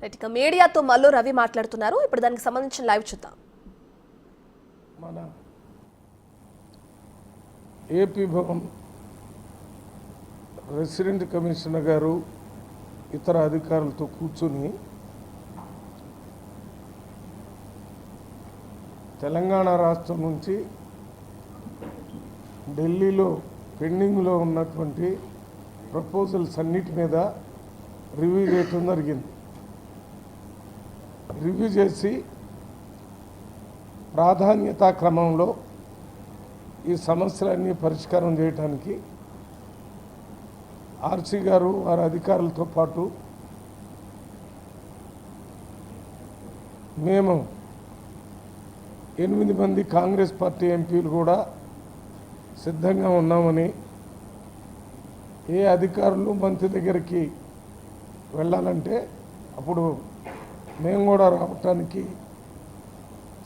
ఇక మీడియాతో మల్లు రవి మాట్లాడుతున్నారు. ఇప్పుడు దానికి సంబంధించిన లైవ్ చూద్దాం. మన ఏపీ భవన్ రెసిడెంట్ కమిషనర్ గారు ఇతర అధికారులతో కూర్చుని తెలంగాణ రాష్ట్రం నుంచి ఢిల్లీలో పెండింగ్లో ఉన్నటువంటి ప్రపోజల్స్ అన్నిటి మీద రివ్యూ చేయటం జరిగింది. రివ్యూ చేసి ప్రాధాన్యతా క్రమంలో ఈ సమస్యలన్నీ పరిష్కారం చేయడానికి ఆర్సీ గారు వారి అధికారులతో పాటు మేము 8 మంది కాంగ్రెస్ పార్టీ ఎంపీలు కూడా సిద్ధంగా ఉన్నామని, ఏ అధికారులు మంత్రి దగ్గరికి వెళ్ళాలంటే అప్పుడు మేము కూడా రావటానికి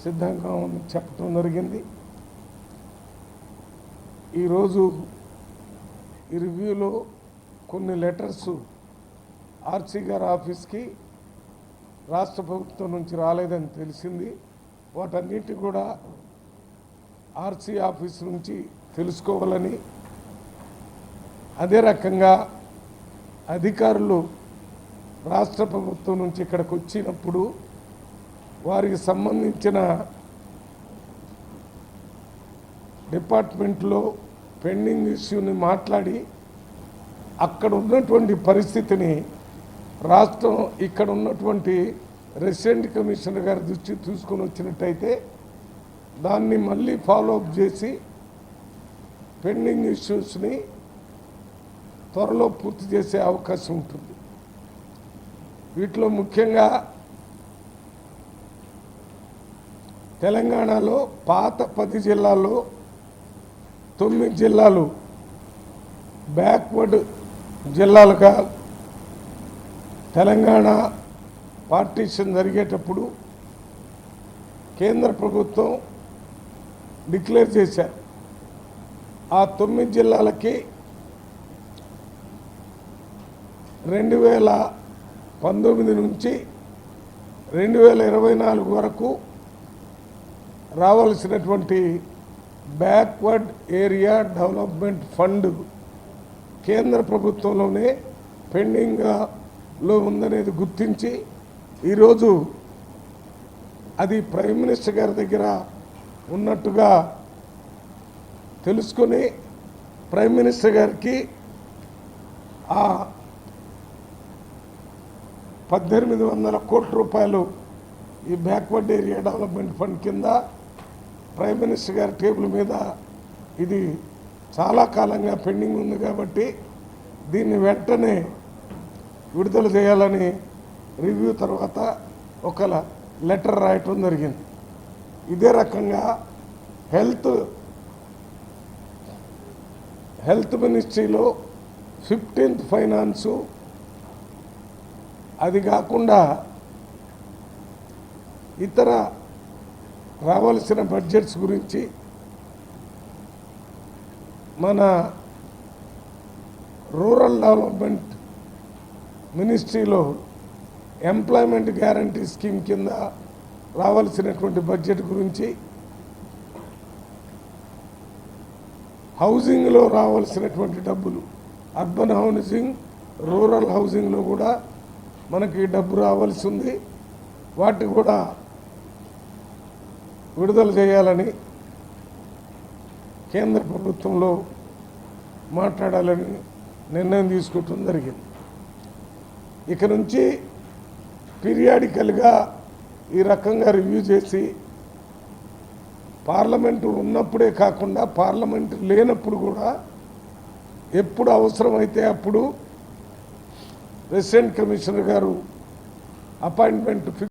సిద్ధంగా చెప్పడం జరిగింది. ఈరోజు ఈ రివ్యూలో కొన్ని లెటర్స్ ఆర్సీ గారి ఆఫీస్కి రాష్ట్ర ప్రభుత్వం నుంచి రాలేదని తెలిసింది. వాటన్నిటి కూడా ఆర్సీ ఆఫీస్ నుంచి తెలుసుకోవాలని, అదే రకంగా అధికారులు రాష్ట్ర ప్రభుత్వం నుంచి ఇక్కడికి వచ్చినప్పుడు వారికి సంబంధించిన డిపార్ట్మెంట్లో పెండింగ్ ఇష్యూని మాట్లాడి అక్కడ ఉన్నటువంటి పరిస్థితిని రాష్ట్రం ఇక్కడ ఉన్నటువంటి రెసిడెంట్ కమిషనర్ గారి దృష్టి తీసుకొని వచ్చినట్టయితే దాన్ని మళ్ళీ ఫాలోఅప్ చేసి పెండింగ్ ఇష్యూస్ని త్వరలో పూర్తి చేసే అవకాశం ఉంటుంది. వీటిలో ముఖ్యంగా తెలంగాణలో పాత 10 జిల్లాల్లో 9 జిల్లాలు బ్యాక్వర్డ్ జిల్లాలుగా తెలంగాణ పార్టీషన్ జరిగేటప్పుడు కేంద్ర ప్రభుత్వం డిక్లేర్ చేశారు. ఆ 9 జిల్లాలకి 2019 నుంచి 2024 వరకు రావాల్సినటువంటి బ్యాక్వర్డ్ ఏరియా డెవలప్మెంట్ ఫండ్ కేంద్ర ప్రభుత్వంలోనే పెండింగ్లో ఉందనేది గుర్తించి ఈరోజు అది ప్రైమ్ మినిస్టర్ గారి దగ్గర ఉన్నట్టుగా తెలుసుకొని ప్రైమ్ మినిస్టర్ గారికి ఆ 1800 కోట్ల రూపాయలు ఈ బ్యాక్వర్డ్ ఏరియా డెవలప్మెంట్ ఫండ్ కింద ప్రైమ్ మినిస్టర్ గారి టేబుల్ మీద ఇది చాలా కాలంగా పెండింగ్ ఉంది కాబట్టి దీన్ని వెంటనే విడుదల చేయాలని రివ్యూ తర్వాత ఒక లెటర్ రాయటం జరిగింది. ఇదే రకంగా హెల్త్ మినిస్ట్రీలో 15th ఫైనాన్సు, అది కాకుండా ఇతర రావాల్సిన బడ్జెట్స్ గురించి మన రూరల్ డెవలప్మెంట్ మినిస్ట్రీలో ఎంప్లాయ్మెంట్ గ్యారంటీ స్కీమ్ కింద రావాల్సినటువంటి బడ్జెట్ గురించి, హౌసింగ్లో రావాల్సినటువంటి డబ్బులు, అర్బన్ హౌసింగ్, రూరల్ హౌసింగ్లో కూడా మనకి డబ్బు రావాల్సి ఉంది. వాటిని కూడా విడుదల చేయాలని కేంద్ర ప్రభుత్వంలో మాట్లాడాలని నిర్ణయం తీసుకోవటం జరిగింది. ఇక నుంచి పీరియాడికల్గా ఈ రకంగా రివ్యూ చేసి పార్లమెంటు ఉన్నప్పుడే కాకుండా పార్లమెంటు లేనప్పుడు కూడా ఎప్పుడు అవసరమైతే అప్పుడు రెసిడెంట్ కమిషనర్ గారు అపాయింట్మెంట్